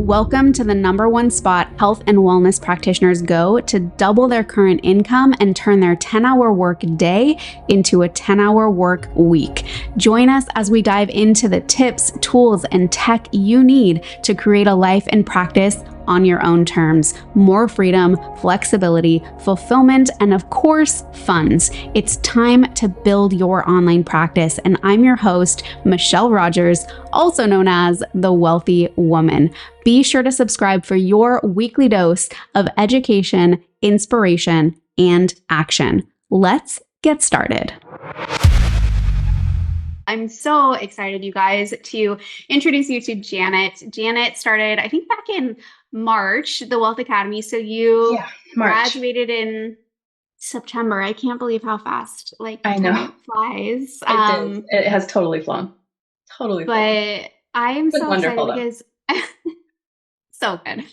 Welcome to the #1 spot health and wellness practitioners go to double their current income and turn their 10-hour work day into a 10-hour work week. Join us as we dive into the tips, tools, and tech you need to create a life and practice on your own terms. More freedom, flexibility, fulfillment, and of course, funds. It's time to build your online practice. And I'm your host, Michelle Rogers, also known as the Wealthy Woman. Be sure to subscribe for your weekly dose of education, inspiration, and action. Let's get started. I'm so excited, you guys, to introduce you to Janet. Janet started, I think, back in March, the Wealth Academy. So you graduated in September. I can't believe how fast time flies. It has totally flown. But I am so excited because so good.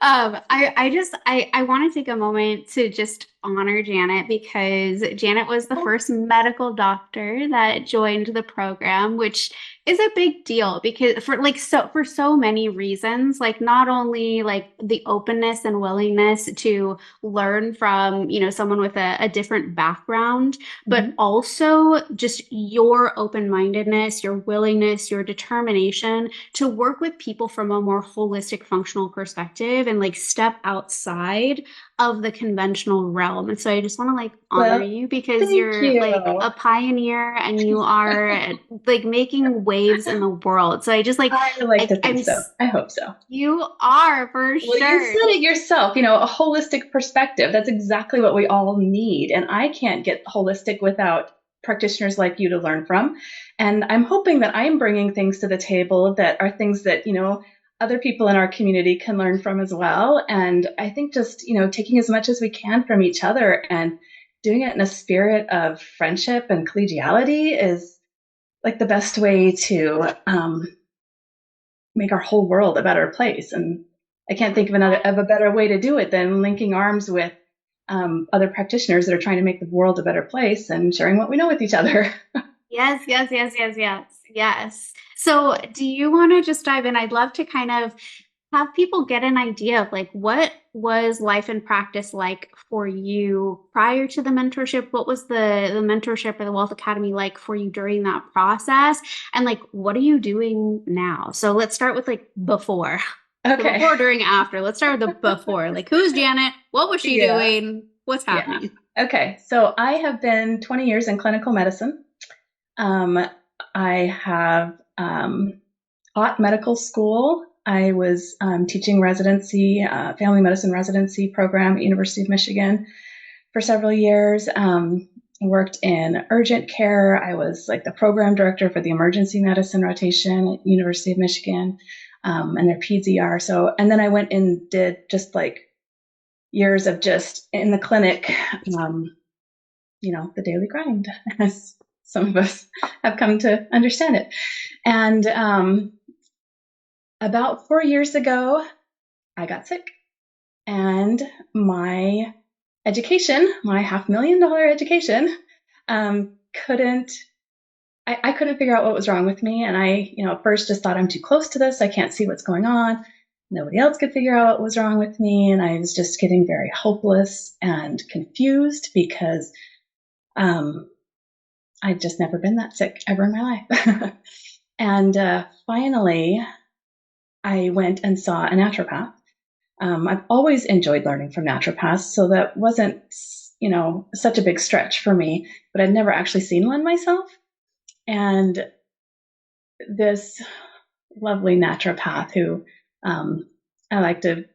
I want to take a moment to just honor Janet, because Janet was the first medical doctor that joined the program, which is a big deal because for so many reasons, not only the openness and willingness to learn from, someone with a different background, but also just your open-mindedness, your willingness, your determination to work with people from a more holistic functional perspective and step outside of the conventional realm. And so I just want to honor you, because you're a pioneer and you are making waves in the world. So I just I like to think so. I hope so. You are, for sure. You said it yourself, a holistic perspective. That's exactly what we all need. And I can't get holistic without practitioners like you to learn from. And I'm hoping that I'm bringing things to the table that are things that, other people in our community can learn from as well. And I think just, taking as much as we can from each other and doing it in a spirit of friendship and collegiality is the best way to make our whole world a better place. And I can't think of a better way to do it than linking arms with other practitioners that are trying to make the world a better place and sharing what we know with each other. Yes. So do you want to just dive in? I'd love to kind of have people get an idea of what was life and practice like for you prior to the mentorship? What was the mentorship or the Wealth Academy like for you during that process? And what are you doing now? So let's start with before. Okay. So before, during, after. Let's start with the before. Who's Janet? What was she doing? What's happening? Yeah. Okay. So I have been 20 years in clinical medicine. I have taught medical school. I was teaching residency, family medicine residency program at University of Michigan for several years. Worked in urgent care. I was the program director for the emergency medicine rotation at University of Michigan and their PZR. So, and then I went and did just years of just in the clinic, the daily grind, as some of us have come to understand it. And about 4 years ago, I got sick, and my education, my $500,000 education, I couldn't figure out what was wrong with me. And I, at first just thought, I'm too close to this. I can't see what's going on. Nobody else could figure out what was wrong with me. And I was just getting very hopeless and confused because I'd just never been that sick ever in my life. And finally, I went and saw a naturopath. I've always enjoyed learning from naturopaths, so that wasn't, such a big stretch for me, but I'd never actually seen one myself. And this lovely naturopath who I like to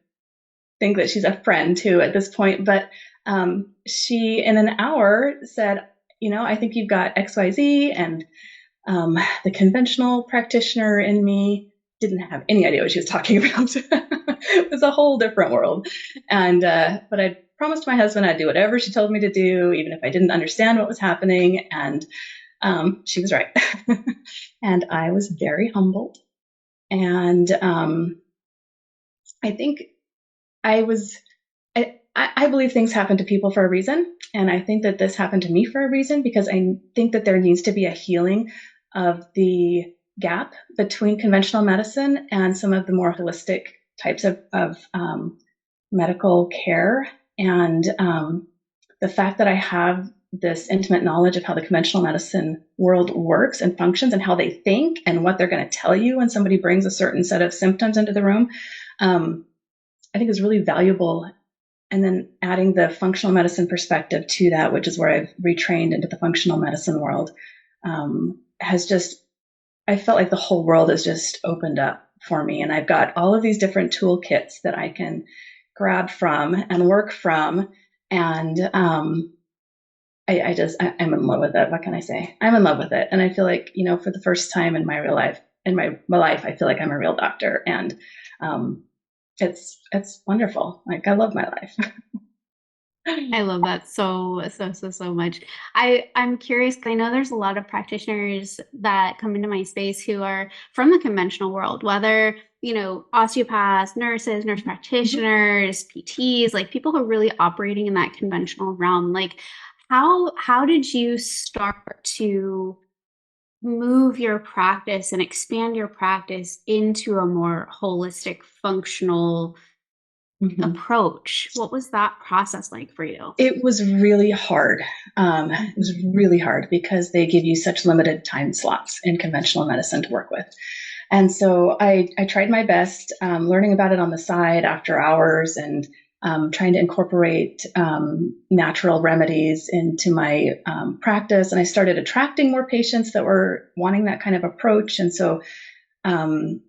think that she's a friend too at this point, but she in an hour said, I think you've got XYZ, and the conventional practitioner in me didn't have any idea what she was talking about. It was a whole different world. And but I promised my husband I'd do whatever she told me to do, even if I didn't understand what was happening. And she was right. And I was very humbled. And I think I believe things happen to people for a reason. And I think that this happened to me for a reason, because I think that there needs to be a healing of the gap between conventional medicine and some of the more holistic types of medical care. And the fact that I have this intimate knowledge of how the conventional medicine world works and functions and how they think and what they're going to tell you when somebody brings a certain set of symptoms into the room, I think is really valuable. And then adding the functional medicine perspective to that, which is where I've retrained into the functional medicine world, has just, I felt like the whole world has just opened up for me. And I've got all of these different toolkits that I can grab from and work from. And I'm in love with it. What can I say? I'm in love with it. And I feel like, for the first time in my real life, I feel like I'm a real doctor. And it's wonderful. Like, I love my life. I love that so much. I'm curious because I know there's a lot of practitioners that come into my space who are from the conventional world, whether, osteopaths, nurses, nurse Mhm. practitioners, PTs, like people who are really operating in that conventional realm. Like how did you start to move your practice and expand your practice into a more holistic, functional Mhm. approach? What was that process like for you? It was really hard. It was really hard because they give you such limited time slots in conventional medicine to work with. And so I tried my best, learning about it on the side after hours and trying to incorporate natural remedies into my practice. And I started attracting more patients that were wanting that kind of approach. And so um,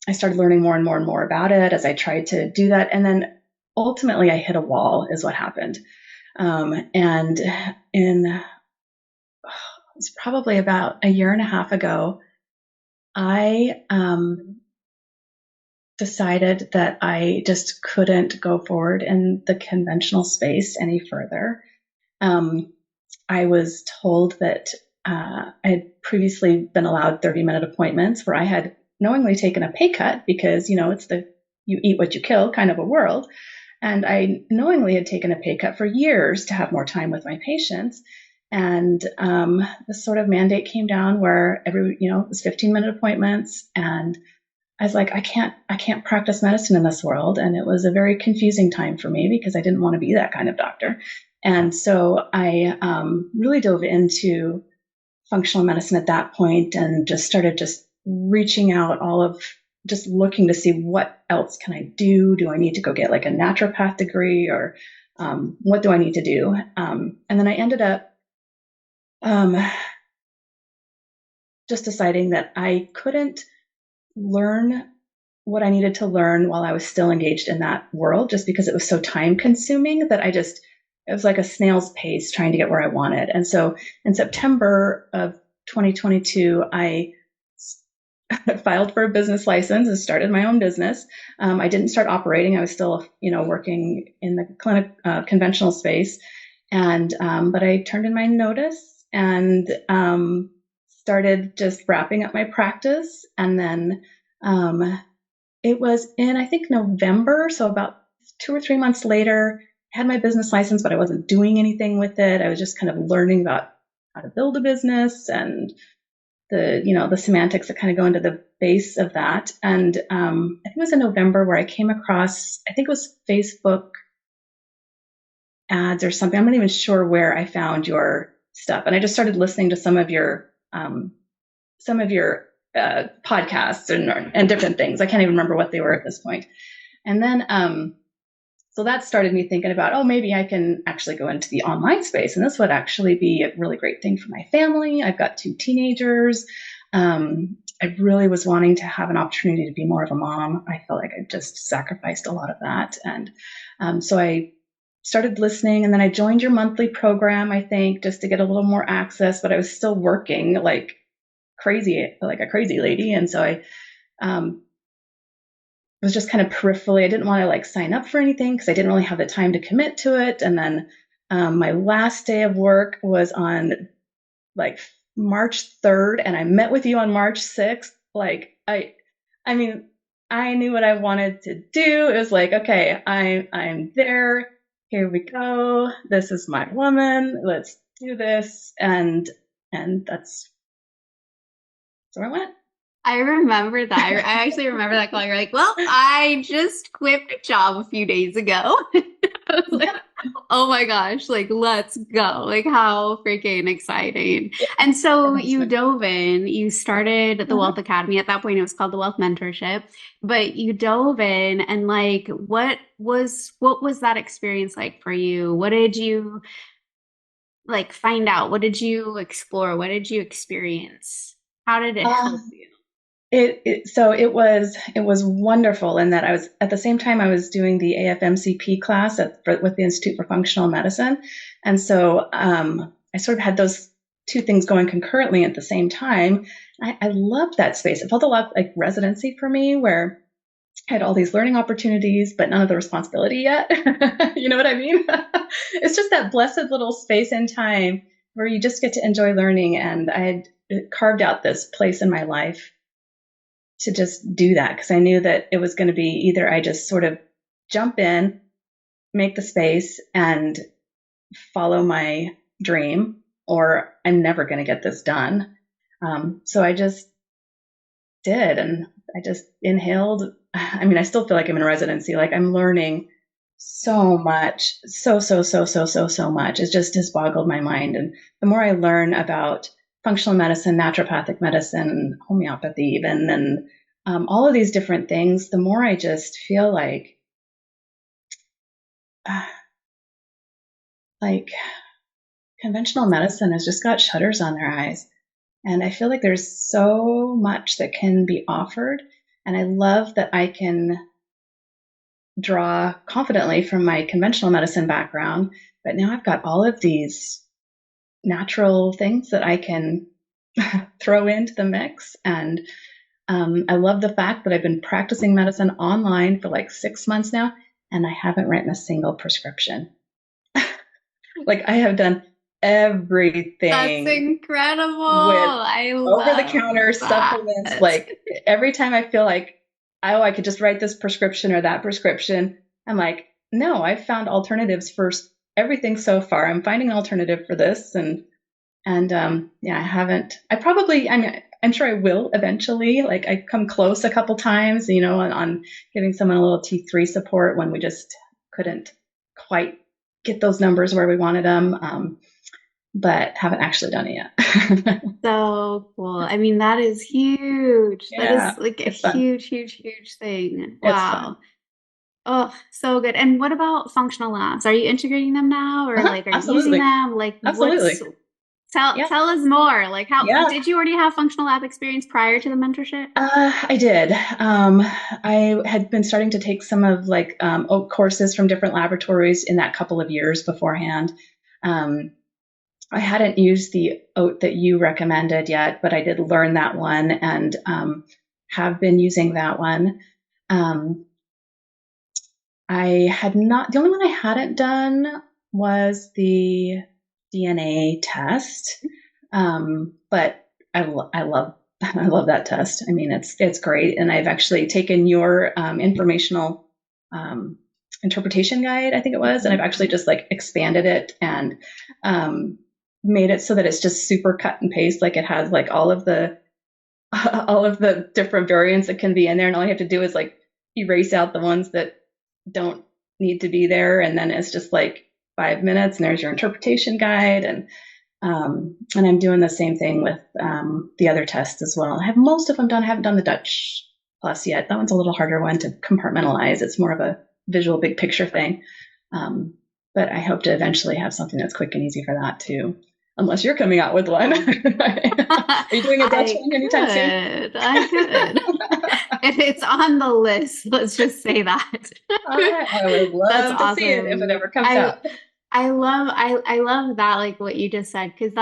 I started learning more and more and more about it as I tried to do that. And then ultimately, I hit a wall, is what happened. And it's probably about a year and a half ago, I decided that I just couldn't go forward in the conventional space any further. Um, I was told that I had previously been allowed 30-minute appointments where I had knowingly taken a pay cut because, it's the you eat what you kill kind of a world. And I knowingly had taken a pay cut for years to have more time with my patients. And this sort of mandate came down where it was 15-minute appointments. And I was like, I can't practice medicine in this world. And it was a very confusing time for me because I didn't want to be that kind of doctor. And so I really dove into functional medicine at that point and just started just reaching out just looking to see what else can I do? Do I need to go get like a naturopath degree or what do I need to do? And then I ended up um, just deciding that I couldn't learn what I needed to learn while I was still engaged in that world, just because it was so time consuming that it was like a snail's pace trying to get where I wanted. And so in September of 2022, I filed for a business license and started my own business. I didn't start operating. I was still, working in the clinic, conventional space. And, but I turned in my notice and, started just wrapping up my practice. And then, it was in, I think, November. So about 2 or 3 months later, I had my business license, but I wasn't doing anything with it. I was just kind of learning about how to build a business and the semantics that kind of go into the base of that. And I think it was in November where I came across, I think it was Facebook ads or something. I'm not even sure where I found your stuff. And I just started listening to some of your podcasts and different things. I can't even remember what they were at this point. And then so that started me thinking about, oh, maybe I can actually go into the online space. And this would actually be a really great thing for my family. I've got 2 teenagers. I really was wanting to have an opportunity to be more of a mom. I felt like I just sacrificed a lot of that. And so I started listening, and then I joined your monthly program, I think, just to get a little more access, but I was still working like crazy, like a crazy lady. And so I was just kind of peripherally. I didn't want to like sign up for anything because I didn't really have the time to commit to it. And then my last day of work was on like March 3rd, and I met with you on March 6th. Like I mean, I knew what I wanted to do. It was like, okay, I'm there. Here we go. This is my woman. Let's do this. And that's where I went. I remember that. I actually remember that call. You're like, well, I just quit my job a few days ago. I was like, Yeah. oh my gosh, like, let's go. Like, how freaking exciting. Yeah. And so It has you been. dove in, you started the Wealth Mhm. Academy. At that point, it was called the Wealth Mentorship, but you dove in and like, what was that experience like for you? What did you like find out? What did you explore? What did you experience? How did it help Um, you? so it was wonderful in that I was at the same time I was doing the AFMCP class with the Institute for Functional Medicine, and so I sort of had those two things going concurrently at the same time. I loved that space. It felt a lot like residency for me, where I had all these learning opportunities, but none of the responsibility yet. You know what I mean? It's just that blessed little space and time where you just get to enjoy learning, and I had carved out this place in my life to just do that because I knew that it was going to be either I just sort of jump in, make the space, and follow my dream, or I'm never going to get this done. So I just did, and I just inhaled. I mean, I still feel like I'm in residency. Like I'm learning so much, so much. It just has boggled my mind. And the more I learn about functional medicine, naturopathic medicine, homeopathy, even, and all of these different things, the more I just feel uh, like conventional medicine has just got shutters on their eyes. And I feel like there's so much that can be offered. And I love that I can draw confidently from my conventional medicine background, but now I've got all of these natural things that I can throw into the mix. And I love the fact that I've been practicing medicine online for like 6 months now, and I haven't written a single prescription. Like I have done That's everything incredible. with I over the love counter supplements. that. Like every time I feel like, oh, I could just write this prescription or that prescription, I'm like, no, I've found alternatives for everything so far. I'm finding an alternative for this. And yeah, I haven't, I'm sure I will eventually. Like I come close a couple times, on giving someone a little T3 support when we just couldn't quite get those numbers where we wanted them. But haven't actually done it yet. So cool. I mean, that is huge. That Yeah, is like a it's fun. huge, huge, huge thing. It's fun. Wow. Oh, so good. And what about functional labs? Are you integrating them now or Uh-huh, like are you using absolutely. them? Like Absolutely. Yeah. tell us more. Like how Yeah. did you already have functional lab experience prior to the mentorship? I did. I had been starting to take some of like OAT courses from different laboratories in that couple of years beforehand. Um, I hadn't used the OAT that you recommended yet, but I did learn that one and have been using that one. Um, I had not, the only one I hadn't done was the DNA test. But I love, I love that test. I mean, it's great. And I've actually taken your informational um, interpretation guide, I think it was, and I've actually just like expanded it and um, made it so that it's just super cut and paste. Like it has like all of the all of the different variants that can be in there, and all you have to do is like erase out the ones that don't need to be there, and then it's just like 5 minutes, and there's your interpretation guide, and I'm doing the same thing with the other tests as well. I have most of them done. I haven't done the Dutch Plus yet. That one's a little harder one to compartmentalize. It's more of a visual, big picture thing. But I hope to eventually have something that's quick and easy for that too. Unless you're coming out with one. Are you doing a Dutch I one anytime soon? I could. If it's on the list, let's just say that. I would That's love to see it if it awesome. ever comes out. I love that like what you just said because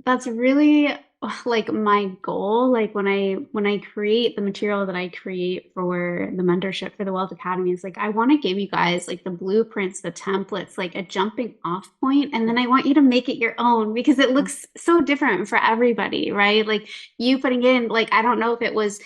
that's really like my goal like when I create the material that I create for the mentorship for the Wealth Academy is like I want to give you guys like the blueprints, the templates, like a jumping off point, and then I want you to make it your own because it looks so different for everybody, right? Like you putting in like I don't know if it was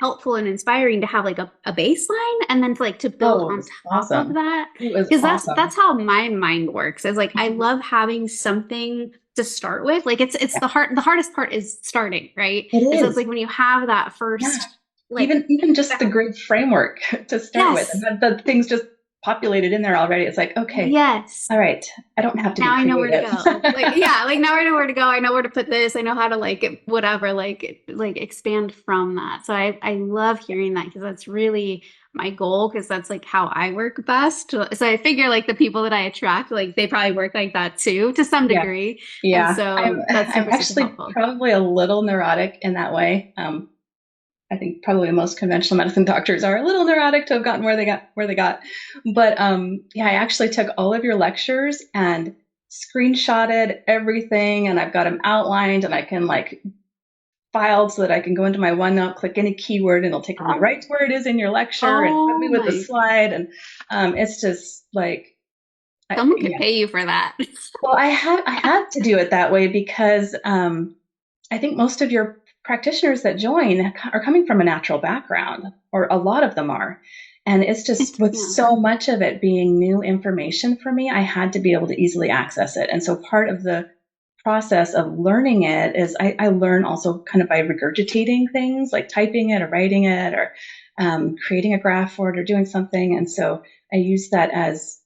helpful and inspiring to have like a baseline and then to like to build Oh, it on was top of awesome. that It was because that's awesome. how my mind works. Is like I love having something to start with. Like it's Yeah, the hardest part is starting, right? it And so it's is. like when you have that Yeah. first, like Even just the that, grid framework to start with, yes, and the things just populated in there already. It's like, okay, yes. all right, I don't have to be Now I know where to creative. go. Like, yeah, like now I know where to go. I know where to put this. I know how to like whatever, like expand from that. So I love hearing that because that's really my goal because that's like how I work best. So I figure like the people that I attract, like they probably work like that too to some Yeah, degree. And yeah. so that's I'm super actually helpful. probably a little neurotic in that way. I think probably most conventional medicine doctors are a little neurotic to have gotten where they got. But yeah, I actually took all of your lectures and screenshotted everything, and I've got them outlined, and I can like filed so that I can go into my OneNote, click any keyword, and it'll take me right to where it is in your lecture and put me Oh with the my, slide. And it's just like, someone could yeah. pay you for that. Well, I had to do it that way because I think most of your practitioners that join are coming from a natural background, or a lot of them are. And it's just with Yeah. so much of it being new information for me, I had to be able to easily access it. And so part of the process of learning it is I learn also kind of by regurgitating things, like typing it or writing it, or creating a graph for it or doing something. And so I use that as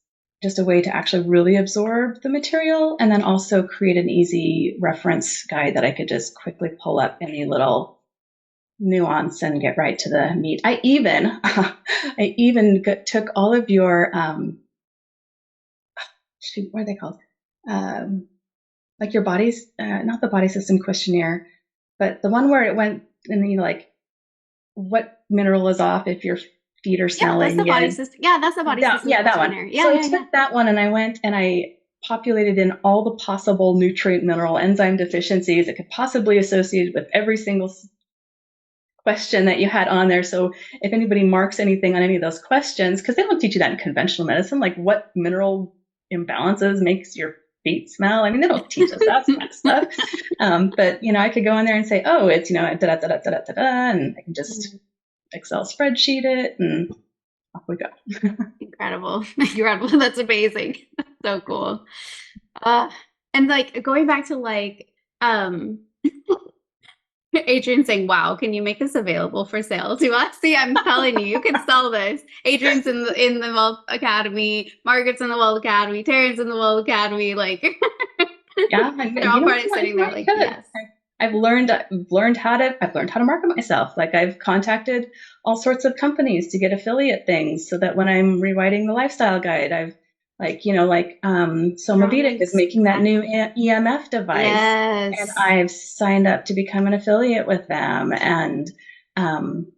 just a way to actually really absorb the material, and then also create an easy reference guide that I could just quickly pull up any little nuance and get right to the meat. Took all of your what are they called? Um, like your body's not the body system questionnaire, but the one where it went and like what mineral is off if your feet are Yeah, that's the smelling body and system. Yeah, that's the body system that one. questionnaire. So Yeah, I yeah, took yeah. that one and I went and I populated in all the possible nutrient, mineral, enzyme deficiencies it could possibly associate with every single question that you had on there. So if anybody marks anything on any of those questions, because they don't teach you that in conventional medicine, like what mineral imbalances makes your feet smell. I mean, they don't teach us that kind of stuff. But I could go in there and say, oh, it's da da da da da da da, and I can just Excel spreadsheet it, and off we go. Incredible. Incredible. That's amazing. So cool. Uh, and like going back to like Adrian saying, "Wow, can you make this available for sale to us?" See, I'm telling you, you can sell this. Adrian's in the Wealth Academy, Margaret's in the Wealth Academy, Terrence's in the Wealth Academy. Like Yeah, they're and all probably sitting there I like, could. "Yes, I've learned how to market myself. Like I've contacted all sorts of companies to get affiliate things, so that when I'm rewriting the lifestyle guide, I've you're on Somavedic is making that new exactly. EMF device, and Yes, I've signed up to become an affiliate with them, and um,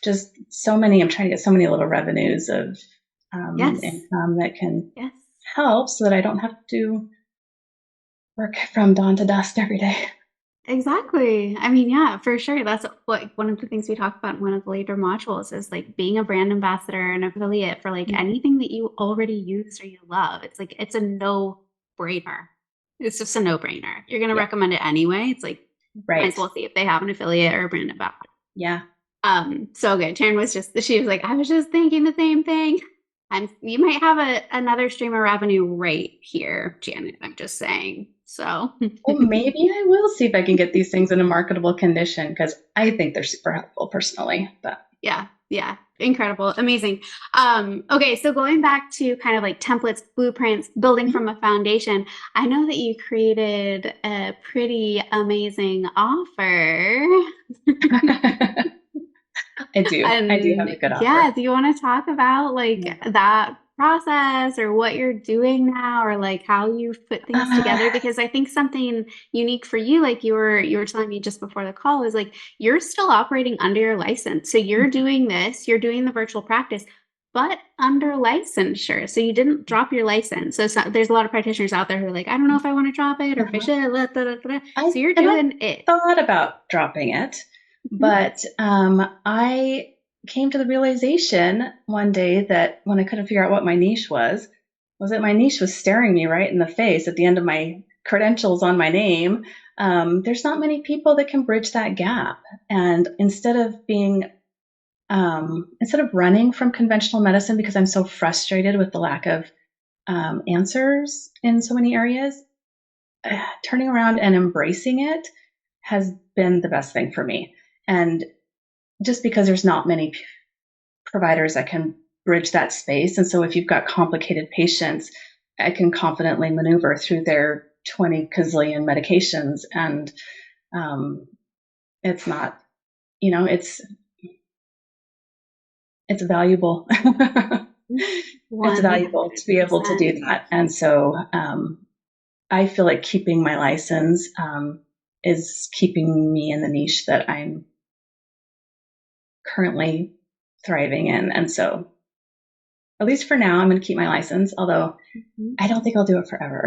just so many. I'm trying to get so many little revenues of yes, income that can yes." help, so that I don't have to work from dawn to dusk every day. Exactly. I mean, yeah, for sure. That's like one of the things we talk about in one of the later modules is like being a brand ambassador and affiliate for like anything that you already use or you love. It's like it's a no-brainer. It's just a no-brainer. You're gonna Yeah, recommend it anyway. It's like might as right. well see if they have an affiliate or a brand ambassador. Yeah. So good. Taryn was just she was like, I was just thinking the same thing. You might have another stream of revenue right here, Janet. I'm just saying. So Well, maybe I will see if I can get these things in a marketable condition, because I think they're super helpful personally. But yeah, yeah. Incredible. Amazing. Okay, so going back to kind of like templates, blueprints, building from a foundation, I know that you created a pretty amazing offer. I do. I do have And a good yeah, offer. do you want to talk about like Yeah. that process or what you're doing now or like how you've put things together? Uh, Because I think something unique for you, like you were telling me just before the call, is like you're still operating under your license. So you're doing this, you're doing the virtual practice, but under licensure. So you didn't drop your license. So there's a lot of practitioners out there who are like, I don't know if I want to drop it or fish it. Da, da, da, da. So you're I doing it. thought about dropping it, Mhm. but I came to the realization one day that when I couldn't figure out what my niche was that my niche was staring me right in the face at the end of my credentials on my name. There's not many people that can bridge that gap. And instead of running from conventional medicine because I'm so frustrated with the lack of answers in so many areas, turning around and embracing it has been the best thing for me. And just because there's not many providers that can bridge that space. And so if you've got complicated patients, I can confidently maneuver through their 20 gazillion medications. And it's not, you know, it's valuable. It's valuable to be able to 100%. do that. And so I feel like keeping my license is keeping me in the niche that I'm currently thriving in. And so, at least for now, I'm going to keep my license, although I don't think I'll do it forever.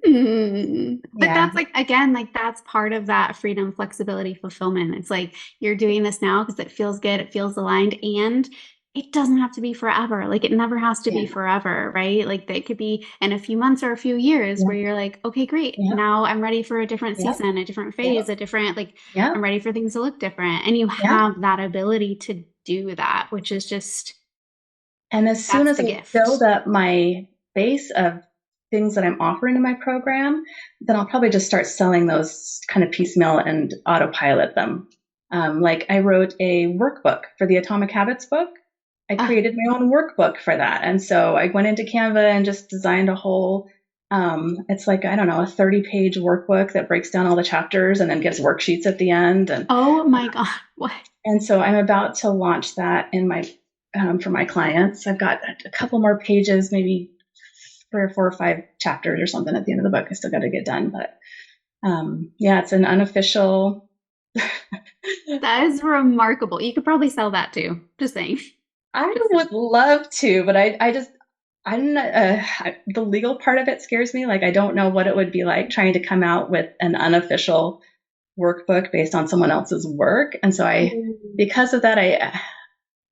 But Yeah. that's like, again, like that's part of that freedom, flexibility, fulfillment. It's like you're doing this now because it feels good, it feels aligned, and it doesn't have to be forever. Like it never has to be Yeah. forever, right? Like it could be in a few months or a few years Yeah. where you're like, okay, great. Yeah. Now I'm ready for a different Yeah. season, a different Yeah. phase, a different, like, Yeah. I'm ready for things to look different. And you Yeah. have that ability to do that, which is just, And as soon that's as the I build gift. up my base of things that I'm offering in my program, then I'll probably just start selling those kind of piecemeal and autopilot them. Like I wrote a workbook for the Atomic Habits book. I Ah, created my own workbook for that. And so I went into Canva and just designed a whole, it's like, I don't know, a 30-page workbook that breaks down all the chapters and then gives worksheets at the end. oh my God. What? And so I'm about to launch that in my for my clients. I've got a couple more pages, maybe 3 or 4 or 5 chapters or something at the end of the book. I still got to get done, but yeah, it's an unofficial. That is remarkable. You could probably sell that too. Just saying. I Just saying. would love to, but I just I'm not, the legal part of it scares me. Like I don't know what it would be like trying to come out with an unofficial workbook based on someone else's work, and so Mm. because of that,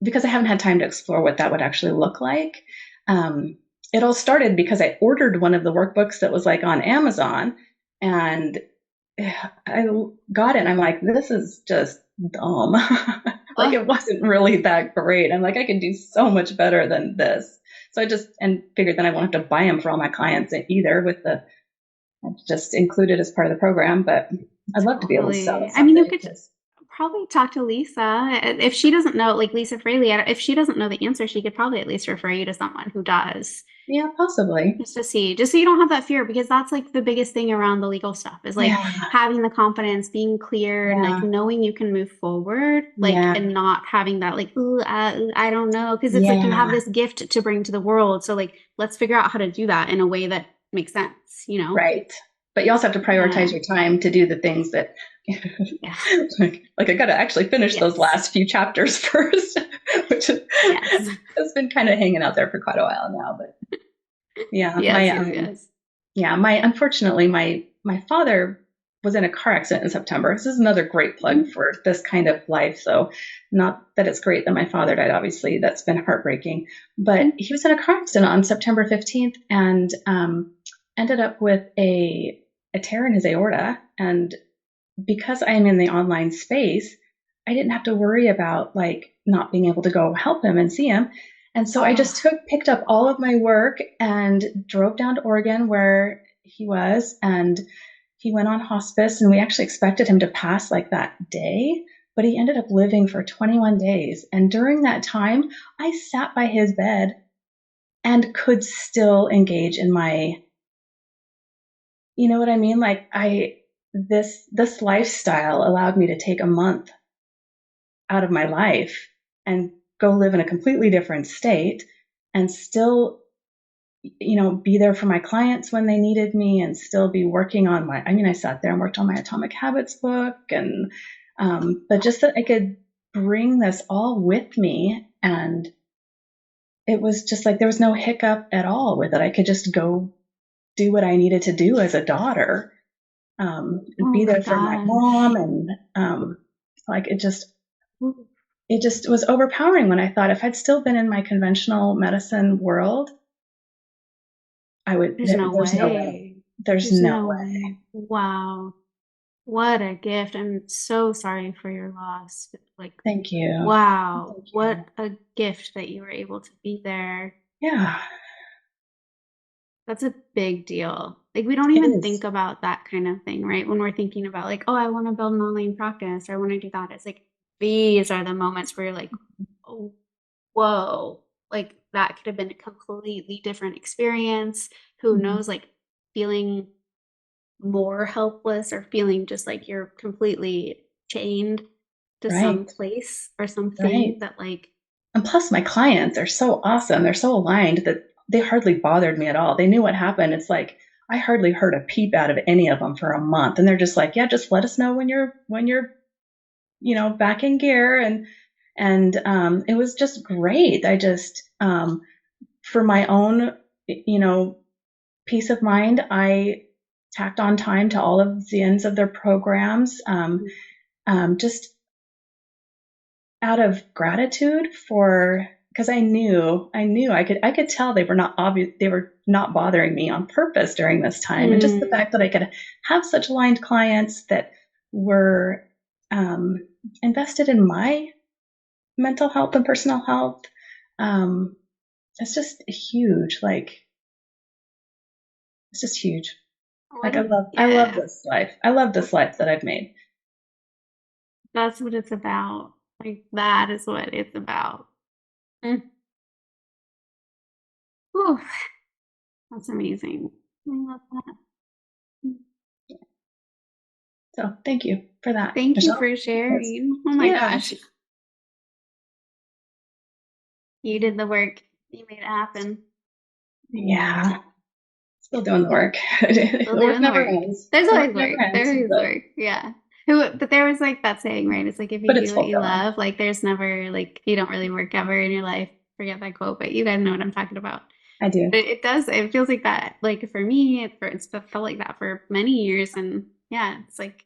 because I haven't had time to explore what that would actually look like. Um, it all started because I ordered one of the workbooks that was like on Amazon, and I got it, and I'm like, this is just dumb. Like Oh, it wasn't really that great. I'm like, I could do so much better than this. So I just and figured that I won't have to buy them for all my clients either. With the just included as part of the program, but I'd love to be able to sell totally. it I mean, you someday could because probably talk to Lisa. If she doesn't know, like Lisa Fraley, if she doesn't know the answer, she could probably at least refer you to someone who does. yeah, possibly, Just to see, just so you don't have that fear, because that's like the biggest thing around the legal stuff is like yeah, having the confidence, being clear, and like yeah, knowing you can move forward, like, yeah, and not having that like, ooh, I don't know, because it's like you have yeah. this gift to bring to the world. So like, let's figure out how to do that in a way that makes sense, you know? Right. But you also have to prioritize Yeah. your time to do the things that Yeah. like I got to actually finish those Yes. last few chapters first, which Yes. has been kind of hanging out there for quite a while now. But yeah, Yes. Yes. Yes. my unfortunately my father was in a car accident in September. This is another great plug Mm, for this kind of life. So not that it's great that my father died, obviously that's been heartbreaking, but mm. he was in a car accident on September 15th and ended up with a tear in his aorta. And because I'm in the online space, I didn't have to worry about like not being able to go help him and see him. And so I just Oh, picked up all of my work and drove down to Oregon where he was, and he went on hospice, and we actually expected him to pass like that day, but he ended up living for 21 days. And during that time, I sat by his bed and could still engage in my, you know what I mean? Like this lifestyle allowed me to take a month out of my life and go live in a completely different state and still, be there for my clients when they needed me and still be working on I mean, I sat there and worked on my Atomic Habits book and, but just that I could bring this all with me. And it was just like, there was no hiccup at all with it. I could just go do what I needed to do as a daughter, oh be my there for my mom. gosh. And, like it just was overpowering when I thought if I'd still been in my conventional medicine world, There's no there's no way. way. There's There's no no way. way. Wow. What a gift. I'm so sorry for your loss. Like, Thank you. wow. Thank What you. a gift that you were able to be there. Yeah. That's a big deal. Like we don't It even think is. about that kind of thing, right? When we're thinking about like, oh, I want to build an online practice or I want to do that. It's like these are the moments where you're like, oh, whoa, like that could have been a completely different experience. Who Mhm. knows, like feeling more helpless or feeling just like you're completely chained to some Right, place or something right. that like, And plus, my clients are so awesome. They're so aligned that they hardly bothered me at all. They knew what happened. It's like I hardly heard a peep out of any of them for a month, and they're just like, "Yeah, just let us know when you're back in gear." And it was just great. I just for my own you know peace of mind, I tacked on time to all of the ends of their programs. Just out of gratitude for because I could tell they were not obvious they were not bothering me on purpose during this time, and just the mm, fact that I could have such aligned clients that were um, invested in my mental health and personal health. um, it's just huge. Like it's just huge. what Like a, I love yeah, this life. I love this life that I've made. that's what it's about. Like that is what it's about. Mm. Whew, that's amazing. I love that. Mm. So thank you for that, Thank you Michelle. for Yes. sharing. Oh my Yeah. gosh. You did the work. You made it happen. Yeah. Still doing the work. Still The work doing the never work. ends. There's The work always never work. ends, There is work. Yeah. But there was like that saying, right? It's like if you but do it's what you fulfilling. love, like there's never like you don't really work ever in your life. Forget that quote, but you guys know what I'm talking about. I do. It does. It feels like that. Like for me, it's felt like that for many years, and yeah, it's like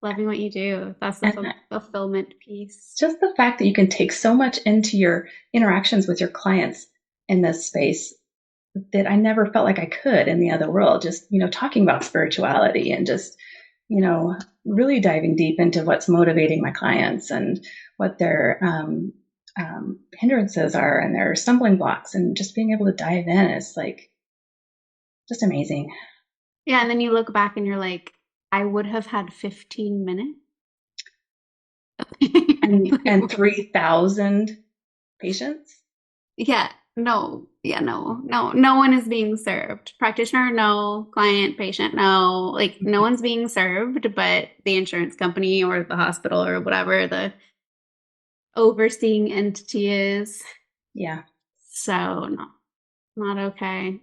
loving what you do. That's the And fulfillment piece. just the fact that you can take so much into your interactions with your clients in this space that I never felt like I could in the other world. Just, talking about spirituality and just, really diving deep into what's motivating my clients and what their hindrances are and their stumbling blocks, and just being able to dive in is like just amazing. Yeah, and then you look back and you're like, I would have had 15 minutes. And 3,000 patients. Yeah, no, yeah, no one is being served. Practitioner, no. Client, patient, no. Like, no one's being served, but the insurance company or the hospital or whatever the overseeing entity is. Yeah. So, no, not okay.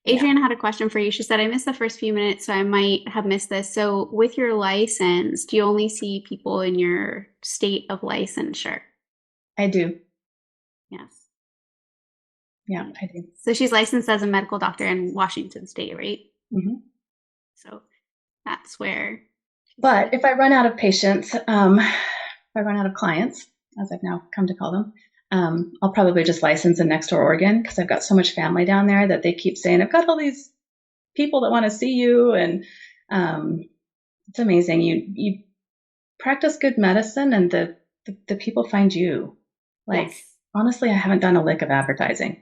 Yeah. Adrienne had a question for you. She said, I missed the first few minutes, so I might have missed this. So, with your license, do you only see people in your state of licensure? I do. Yes. Yeah, I do. So, she's licensed as a medical doctor in Washington State, right? Hmm. So, that's where she's But if I licensed. run out of patients, if I run out of clients, as I've now come to call them, I'll probably just license in next door Oregon because I've got so much family down there that they keep saying, I've got all these people that want to see you. And um, it's amazing. You practice good medicine and the people find you. Like, Yes. honestly, I haven't done a lick of advertising.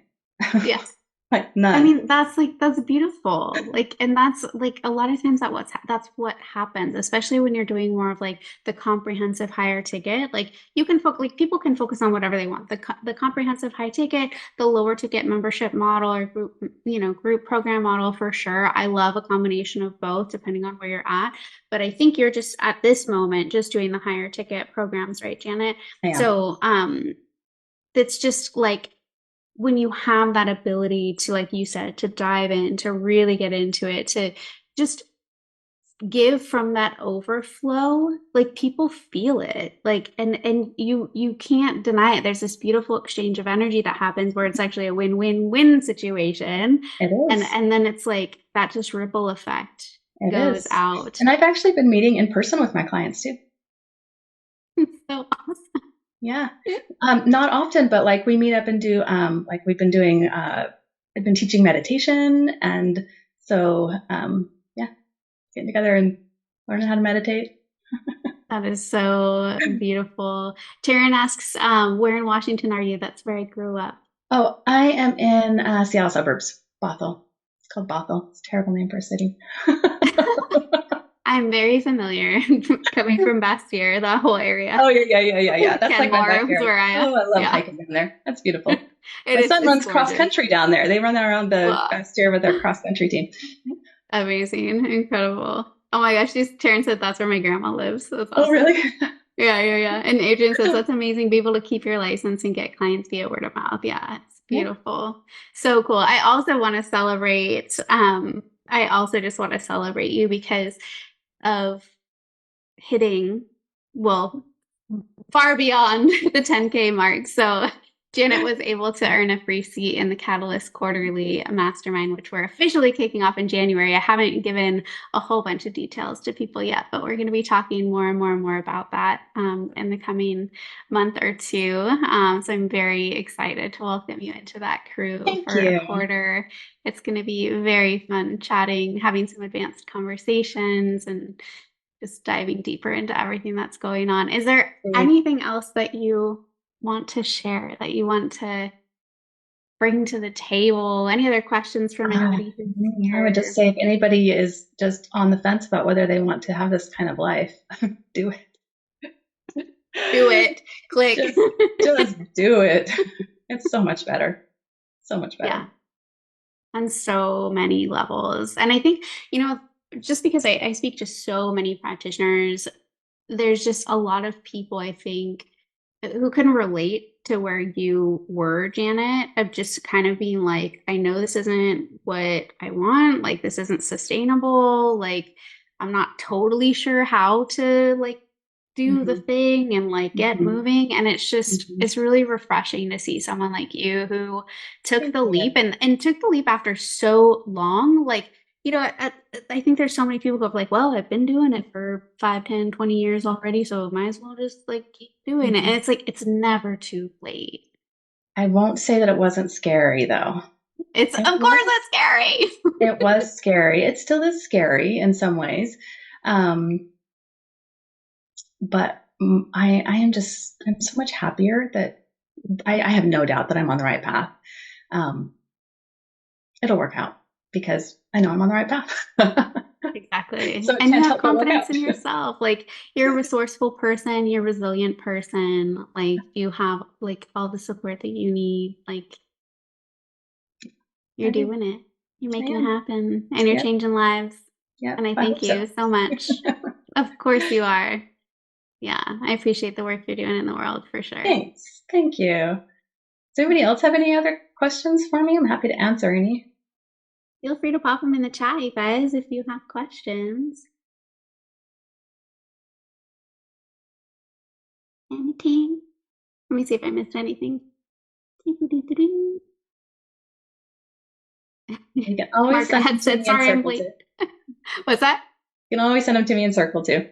Yeah. Like, I none. mean, that's beautiful. Like, and that's like a lot of times that's what happens, especially when you're doing more of like the comprehensive higher ticket. Like, you can focus, like people can focus on whatever they want. The comprehensive high ticket, the lower ticket membership model or group program model for sure. I love a combination of both, depending on where you're at. But I think you're just at this moment just doing the higher ticket programs, right, Janet? I am. So, it's just like when you have that ability to, like you said, to dive in, to really get into it, to just give from that overflow, like people feel it. Like and you can't deny it. There's this beautiful exchange of energy that happens where it's actually a win-win-win situation. It is. And then it's like that just ripple effect It goes is. out. And I've actually been meeting in person with my clients too. So awesome. Yeah. Not often, but like we meet up and do, like we've been doing, I've been teaching meditation. And so, yeah, getting together and learning how to meditate. That is so beautiful. Taryn asks, where in Washington are you? That's where I grew up. Oh, I am in Seattle suburbs, Bothell. It's called Bothell. It's a terrible name for a city. I'm very familiar coming from Bastyr, that whole area. Oh, yeah. That's like my Kenmore is backyard. where I am. Oh, I love Yeah. hiking in there. That's beautiful. My son It's runs cross gorgeous. country down there. They run around the Wow. Bastyr with their cross country team. Amazing. Incredible. Oh my gosh, Taryn said that's where my grandma lives. So that's Oh, awesome. really? Yeah. And Adrian says that's amazing. Be able to keep your license and get clients via word of mouth. Yeah, it's Yeah. beautiful. So cool. I also want to celebrate, I also just want to celebrate you because of hitting, well, far beyond the 10K mark. So Janet was able to earn a free seat in the Catalyst Quarterly Mastermind, which we're officially kicking off in January. I haven't given a whole bunch of details to people yet, but we're going to be talking more and more about that in the coming month or two. So I'm very excited to welcome you into that crew Thank for a you. quarter. It's going to be very fun chatting, having some advanced conversations, and just diving deeper into everything that's going on. Is there anything else that you want to share, that you want to bring to the table? Any other questions from anybody who's I would just here? say if anybody is just on the fence about whether they want to have this kind of life, do it. Do it. Click. Just, just do it. It's so much better. So much Yeah, better. on so many levels. And I think, just because I speak to so many practitioners, there's just a lot of people, I think, who can relate to where you were, Janet, of just kind of being like, I know this isn't what I want. Like, this isn't sustainable. Like, I'm not totally sure how to like do the Hmm. thing and like get Hmm. moving. And it's just, Hmm. it's really refreshing to see someone like you who took Thank the leap you. and took the leap after so long. Like, I think there's so many people who go like, well, I've been doing it for 5, 10, 20 years already, so might as well just like keep doing it. And Hmm. it's like, it's never too late. I won't say that it wasn't scary though. It's, of It course, was. it's scary. It was scary. It still is scary in some ways. Um, but I'm so much happier that I have no doubt that I'm on the right path. Um, it'll work out because I know I'm on the right path. Exactly. So it And you can't have help but work confidence out. in yourself. Like, you're a resourceful person, you're a resilient person. Like, you have like all the support that you need. Like, I you're do. doing it. You're I making it am. happen and you're Yep. changing lives. And Yep. I I thank hope so. you so much. Of course you are. Yeah, I appreciate the work you're doing in the world for sure. Thanks. Thank you. Does anybody else have any other questions for me? I'm happy to answer any. Feel free to pop them in the chat, you guys, if you have questions. Anything? Let me see if I missed anything. You can always Margaret send them had to said, me in sorry, I'm circle late. too. What's that? You can always send them to me in circle too.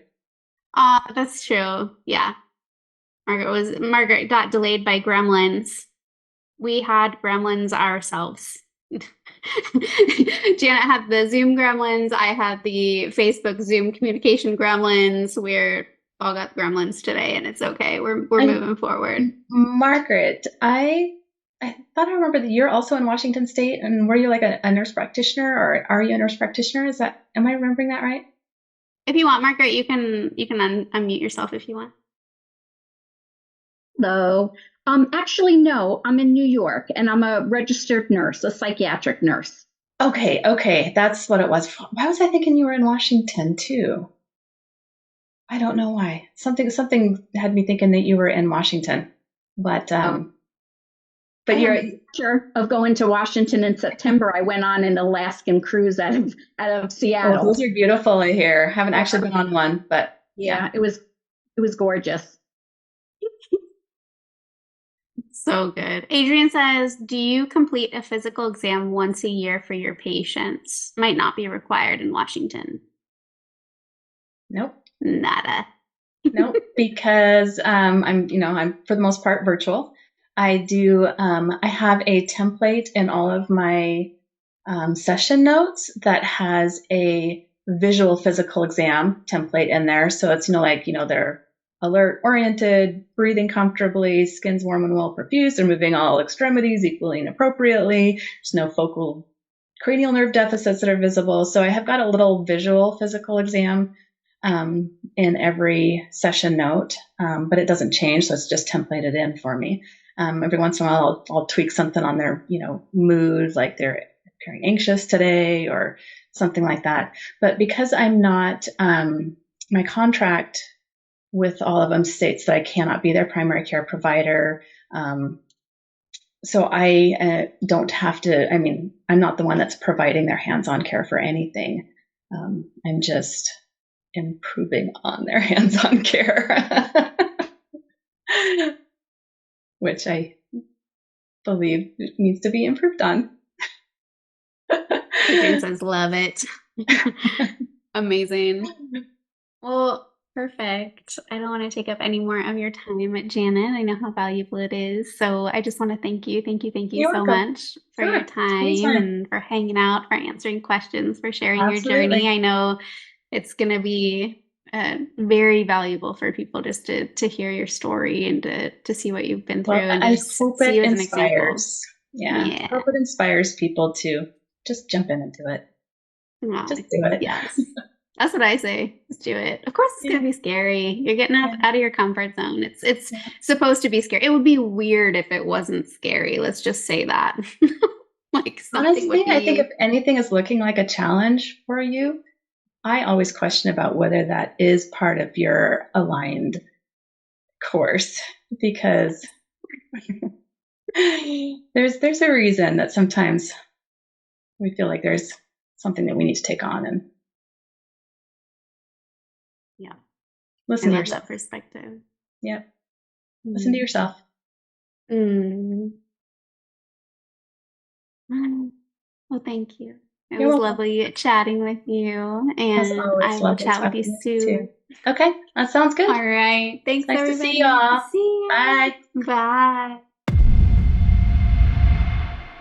That's true. Yeah. Margaret got delayed by gremlins. We had gremlins ourselves. Janet had the Zoom gremlins. I had the Facebook Zoom communication gremlins. We're all got gremlins today, and it's okay. We're And moving forward. Margaret, I thought I remember that you're also in Washington State, and were you like a nurse practitioner, or are you a nurse practitioner? Am I remembering that right? If you want, Margaret, you can unmute yourself if you want. Hello. Actually, no, I'm in New York and I'm a registered nurse, a psychiatric nurse. Okay, that's what it was. Why was I thinking you were in Washington too? I don't know why. Something had me thinking that you were in Washington, but Oh, but I you're. have a picture of going to Washington in September. I went on an Alaskan cruise out of Oh, Seattle. those are beautiful here. Haven't actually been on one, but yeah. Yeah, it was gorgeous. So good. Adrian says, do you complete a physical exam once a year for your patients? Might not be required in Washington. Nope. Nada. Nope, because I'm for the most part virtual. I have a template in all of my session notes that has a visual physical exam template in there. So it's they're alert oriented, breathing comfortably, skin's warm and well perfused, they're moving all extremities equally and appropriately. There's no focal cranial nerve deficits that are visible. So I have got a little visual physical exam in every session note, but it doesn't change. So it's just templated in for me. Every once in a while, I'll tweak something on their, mood, like they're appearing anxious today or something like that. But because I'm not, my contract with all of them states that I cannot be their primary care provider. So I don't have to, I'm not the one that's providing their hands-on care for anything. I'm just improving on their hands-on care, which I believe needs to be improved on. Adrian says, love it. Amazing. Well, perfect. I don't want to take up any more of your time, Janet. I know how valuable it is. So I just want to thank you You're so welcome. much for your time and for hanging out, for answering questions, for sharing Absolutely. your journey. I know it's going to be very valuable for people just to hear your story and to see what you've been through, and I just hope see it you as an inspires. example. Yeah. I hope it inspires people to just jump in and do it. Wow. Just do it. Yes. That's what I say. Just do it. Of course, it's going to be scary. You're getting out of your comfort zone. It's supposed to be scary. It would be weird if it wasn't scary. Let's just say that. Like honestly, I think if anything is looking like a challenge for you, I always question about whether that is part of your aligned course, because there's a reason that sometimes we feel like there's something that we need to take on, and listen to yourself. That perspective. Yep. Listen to yourself. Well, thank you. It You're was welcome. lovely chatting with you, and I will chat with you soon. Too. Okay, that sounds good. All right. Thanks, nice everybody. To see y'all. See ya. Bye. Bye.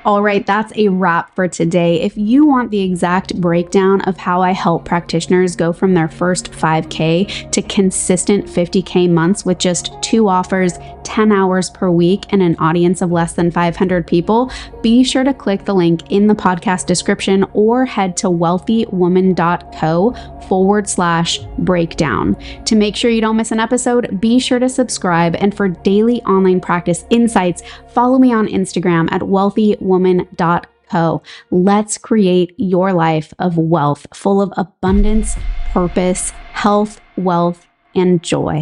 All right, that's a wrap for today. If you want the exact breakdown of how I help practitioners go from their first 5K to consistent 50K months with just 2 offers, 10 hours per week, and an audience of less than 500 people, be sure to click the link in the podcast description or head to wellthywoman.co/breakdown. To make sure you don't miss an episode, be sure to subscribe. And for daily online practice insights, follow me on Instagram at wellthywoman.co. Let's create your life of wealth, full of abundance, purpose, health, wealth, and joy.